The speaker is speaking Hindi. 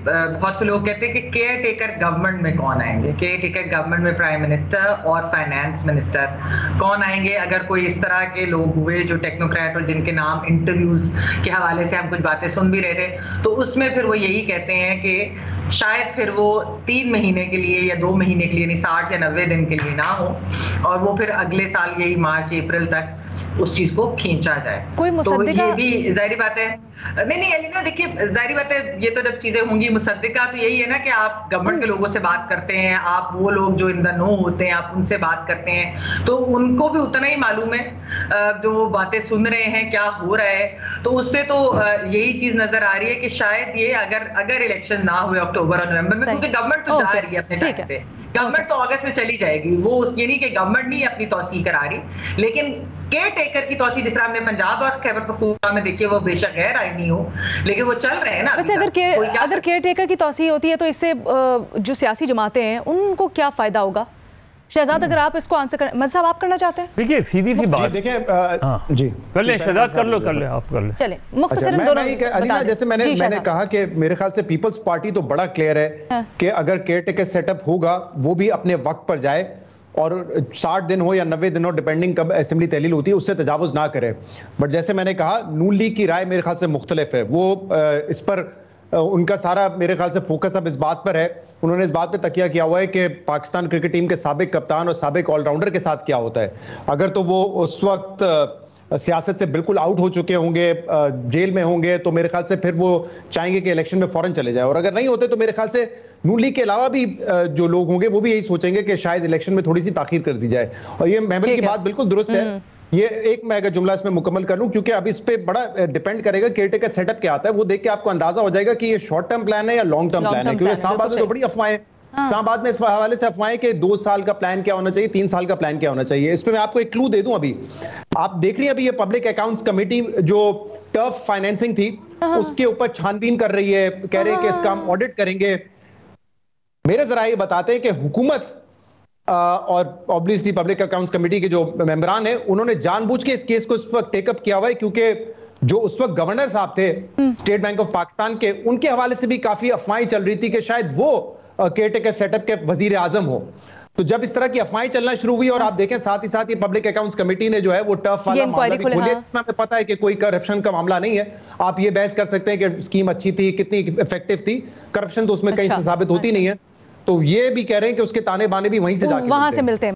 बहुत से लोग कहते हैं कि केयर टेकर गवर्नमेंट में कौन आएंगे, केयर टेकर गवर्नमेंट में प्राइम मिनिस्टर और फाइनेंस मिनिस्टर कौन आएंगे। अगर कोई इस तरह के लोग हुए जो टेक्नोक्रेट और जिनके नाम इंटरव्यूज के हवाले से हम कुछ बातें सुन भी रहे थे, तो उसमें फिर वो यही कहते हैं कि शायद फिर वो 3 महीने के लिए या 2 महीने के लिए, नहीं 60 या 90 दिन के लिए ना हो, और वो फिर अगले साल यही मार्च अप्रैल तक उस चीज को खींचा जाए। कोई मुसद्दिका, तो ये भी जाहिर बात है, नहीं अलीना देखिए, जाहिर बात है ये तो जब चीजें होंगी मुसद्दिका, तो यही है ना कि आप गवर्नमेंट के लोगों से बात करते हैं, आप वो लोग जो इन द नो होते हैं आप उनसे बात करते हैं, तो उनको भी उतना ही मालूम है जो वो बातें सुन रहे हैं क्या हो रहा है। तो उससे तो यही चीज नजर आ रही है कि शायद ये अगर इलेक्शन ना हुए अक्टूबर और नवंबर में, क्योंकि गवर्नमेंट तो जा रही है अपने टाइम पे, गवर्नमेंट तो अगस्त में चली जाएगी, वो ये नहीं कि गवर्नमेंट नहीं अपनी तौसीह करा रही, लेकिन केयर टेकर की तौसीह जिस तरह हमने पंजाब और खैबर पख्तूनख्वा में देखिए, वो बेशक गैर आईनी हो लेकिन वो चल रहे हैं ना। वैसे अगर केयर टेकर की तौसीह होती है तो इससे जो सियासी जमातें हैं उनको क्या फायदा होगा? शहजाद, अगर आप इसको आंसर करें, मज़हब आप करना चाहते हैं? देखिए सीधी सी बात, देखिए जी कर ले शहजाद, कर ले आप कर ले। चले मुख्तसरन दोनों अलीना, जैसे मैंने कहा कि मेरे ख्याल से पीपल्स पार्टी तो बड़ा क्लियर है कि अगर केयर टेकर सेटअप होगा वो भी अपने वक्त पर जाए और 60 दिन हो या 90 दिन हो, डिपेंडिंग कब असेंबली तहलील होती है, उससे तजावुज ना करे। बट जैसे मैंने कहा, नून लीग की राय मेरे ख्याल से मुख्तलिफ है। वो इस पर उनका सारा मेरे ख्याल से फोकस अब इस बात पर है, उन्होंने इस बात पे तकिया किया हुआ है कि पाकिस्तान क्रिकेट टीम के साबिक कप्तान और साबिक ऑलराउंडर के साथ क्या होता है। अगर तो वो उस वक्त सियासत से बिल्कुल आउट हो चुके होंगे, जेल में होंगे, तो मेरे ख्याल से फिर वो चाहेंगे कि इलेक्शन में फौरन चले जाए, और अगर नहीं होते तो मेरे ख्याल से नून लीग के अलावा भी जो लोग होंगे वो भी यही सोचेंगे कि शायद इलेक्शन में थोड़ी सी ताखीर कर दी जाए। और ये महमल की बात बिल्कुल दुरुस्त है। ये एक मैं अगर जुमला इसमें मुकम्मल कर लूं, क्योंकि अब इस पे बड़ा डिपेंड करेगा केयरटेकर सेटअप क्या आता है, वो देख के आपको अंदाजा हो जाएगा कि ये शॉर्ट टर्म प्लान है या लॉन्ग टर्म प्लान है। क्योंकि इस्लामाबाद में तो बड़ी अफवाहें, इस्लामाबाद में इस हवाले से अफवाहें कि 2 साल का प्लान क्या होना चाहिए, 3 साल का प्लान क्या होना चाहिए। इस पे मैं आपको एक क्लू दे दूं, अभी आप देख रही हैं, अभी ये पब्लिक अकाउंट्स कमेटी जो टर्फ फाइनेंसिंग थी उसके ऊपर छानबीन कर रही है, कह रहे हैं कि इसका हम ऑडिट करेंगे। मेरे जरा ये बताते हैं कि हुकूमत और ऑब्वियसली पब्लिक अकाउंट्स कमेटी के जो मेंबरान हैं, उन्होंने जानबूझ के इस केस को इस वक्त टेकअप किया हुआ है, क्योंकि जो उस वक्त गवर्नर साहब थे स्टेट बैंक ऑफ पाकिस्तान के, उनके हवाले से भी काफी अफवाहें चल रही थी कि शायद वो केयरटेकर सेटअप के वजीर आजम हो। तो जब इस तरह की अफवाहें चलना शुरू हुई, और आप देखें साथ ही साथ ये पब्लिक अकाउंट्स कमेटी ने जो है वो टर्फ वाला मामला भी खोला, हमें पता है कि कोई करप्शन का मामला नहीं है। आप ये बहस कर सकते हैं कि स्कीम अच्छी थी, कितनी इफेक्टिव थी, करप्शन तो उसमें कहीं से साबित होती नहीं है। तो ये भी कह रहे हैं कि उसके ताने बाने भी वहीं से जाके वहां से मिलते हैं।